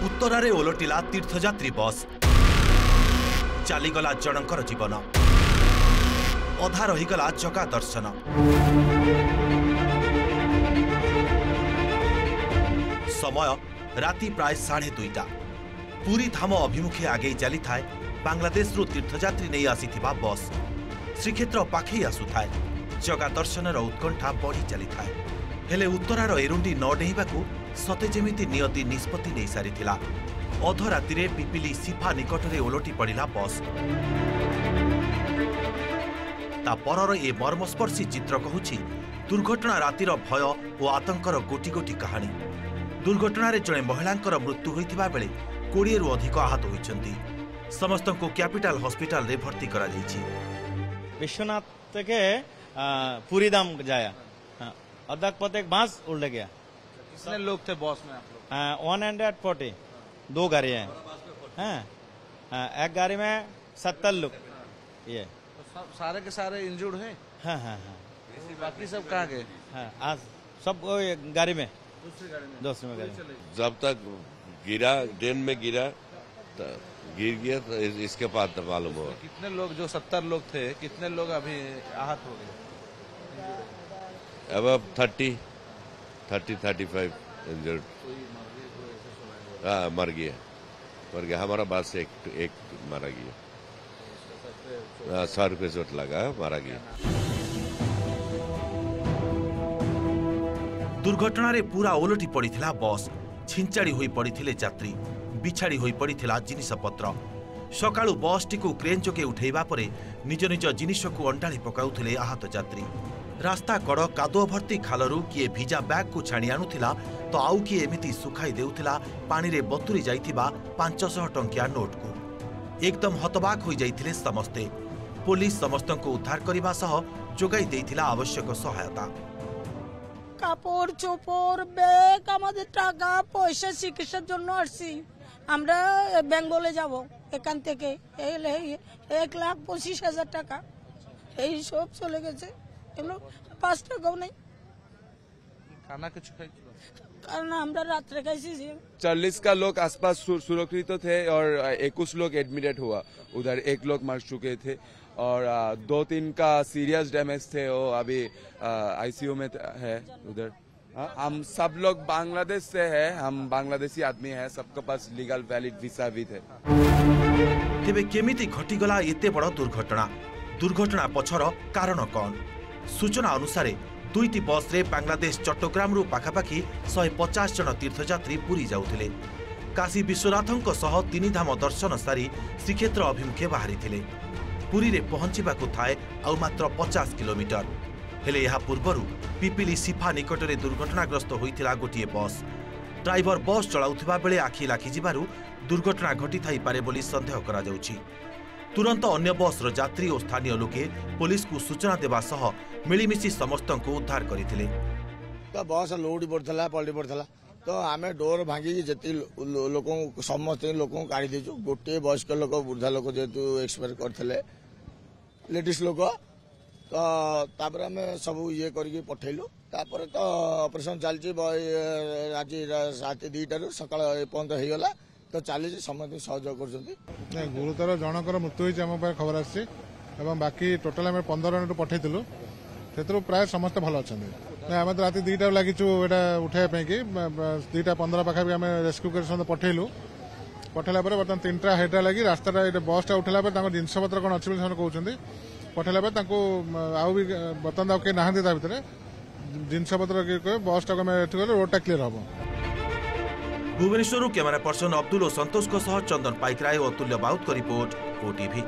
उत्तरारे ओलटिला तीर्थयात्री बस चलीगला जनकर जीवन अधा रहीगला जगा दर्शन समय राति प्राय 2:30 पुरी धाम अभिमुखे आगे चली थाए बांग्लादेश तीर्थयात्री नहीं आसीथिबा बस श्रीक्षेत्र पाखे आसुथाए जगा दर्शनर उत्कंठा बढ़ी चली थाए हेले उत्तरार एरुंडी न डेइबाकू सते जेमिति नियति निष्पत्ति नहीं सारिथिला अध रातिरे पिपिली सिफा निकटरे ओलटी पड़िला बस ता परर ए मर्मस्पर्शी चित्र कहूछि दुर्घटना रातिर भय और आतंकर गोटी गोटी कहानी दुर्घटना जड़े महिलांकर मृत्यु होइथिबा बेले 20 रु अधिक आहत होइछन्ति समस्तको कैपिटल हॉस्पिटल रे भर्ती करा जाइछि विश्वनाथ के पूरी दाम जाया अदक पतेक बांस उड़ गया। कितने लोग थे बॉस में आप लोग? 140 2 गाड़ियां हैं एक गाड़ी में 70 लोग ये तो सारे के सारे इंजर्ड हैं। हाँ बाकी सब कहाँ गए? आज सब गाड़ी में दूसरी गाड़ी में जब तक गिरा ट्रेन में गिरा गिर गया तो इसके बाद तो मालूम हुआ। कितने लोग जो 70 लोग थे कितने लोग अभी आहत हो गए? अब 30-35 इंजर्ड। हाँ मर गया हमारा बात से एक मारा गया। सर पे चोट लगा मारा गया। दुर्घटना रे पूरा ओलटी पड़िथिला बस छिंचाड़ी होई पड़िथिले यात्री बिछाड़ी होई पड़िथिला जिनिसपत्र सकाळु बस टिकु क्रेन जोगे उठेइबा परे निज निज जिनिस को अंटाळी पकाउथिले आहत यात्री रास्ता कड़ कादुआ भर्ती खालरू किए भिजा बैग को छाणी आणुथिला तो आउ किए एमिति सुखाई देउथिला पानी रे बतुरी जाइथिबा 500 टंकिया नोट को एकदम हतबाक होई जाइथिले समस्ते पुलिस समस्तको उद्धार करबा सह जोगाई देइथिला आवश्यक सहायता কাপড় চোপড় ব্যাগ আমাদের টাকা পয়সা চিকিৎসার জন্য আসছি আমরা বেঙ্গলে যাব এখান থেকে 1,25,000 টাকা এই সব চলে গেছে এগুলো 5 টাকাও নেই खाना कुछ खाइছিল কারণ আমরা রাতে খাইছি 40 का लोग आसपास सुरक्षित थे और 21 लोग एडमिटेड हुआ उधर 1 लोग मर चुके थे और 2-3 का सीरियस डैमेज थे वो अभी आईसीयू में है उधर। हम सब लोग बांग्लादेश से है हम बांग्लादेशी आदमी है सबके पास लीगल वैलिड वीसा भी थे। तेबे केमिति घटिगला एते बड़ दुर्घटना पछर कारण कौन सूचना अनुसार दुईटी बस रे बांग्लादेश चट्टग्राम रु पाखापाखि 150 जन तीर्थयात्री पुरी जाउथिले काशी विश्वनाथंक सह 3 धाम दर्शन सारी श्रीक्षेत्र अभिमुखे बाहरी पुरी रे पहुंचीबाकू थाए आउ मात्र 50 किलोमीटर हेले यहा पूर्वरु पिपिली सिफा निकटरे दुर्घटनाग्रस्त होइथिला गोटिए बस ड्राइवर बस चलाउथिबा बेले आखि लाखि जिबारु दुर्घटना घटी थाई पारे बोली संदेह करा जाउछि तुरंत अन्य बस रो यात्री और स्थानीय लोके पुलिस को सूचना देबा सह मिलीमिशी समस्तको उद्धार करथिले तो बस लोड पड़थला पलटी पड़थला तो आमे डोर भांगी जति लोक समस्त लोक काढ़ी देछु गोटे वयस्क लोक वृद्धा लोक जेतु एक्सपायर करथले लेडीज लोक तो तापर आमे सब ये करके पठैलु तापर तो ऑपरेशन चलची आज 7:02 सकाळ पर्यंत हो गला तो चली समस्त सहयोग कर गुरुतर जनकर मृत्यु होती आम खबर आसी बाकी टोटाल आम 15 जन पठेलु से प्राय समस्त भल अच्छा आम तो रात 2टा लगिचु उठाई कि 2:15 पाखा आम रेस्क्यू कर पठेलु पठेला बर्तमान 3टा हेड्रा लगी रास्ता बसटा उठेला जिनपतर कौन अच्छे कहते पठेला आउ भी बर्तमान आउ कहीं नहांती भितर जिनपतर कहे बसटा रोडटा क्लीयर हम। भुवनेश्वर कैमरा पर्सन अब्दुल और संतोष चंदन पाइकराय और अतुल्य बाउत रिपोर्ट ओटीवी।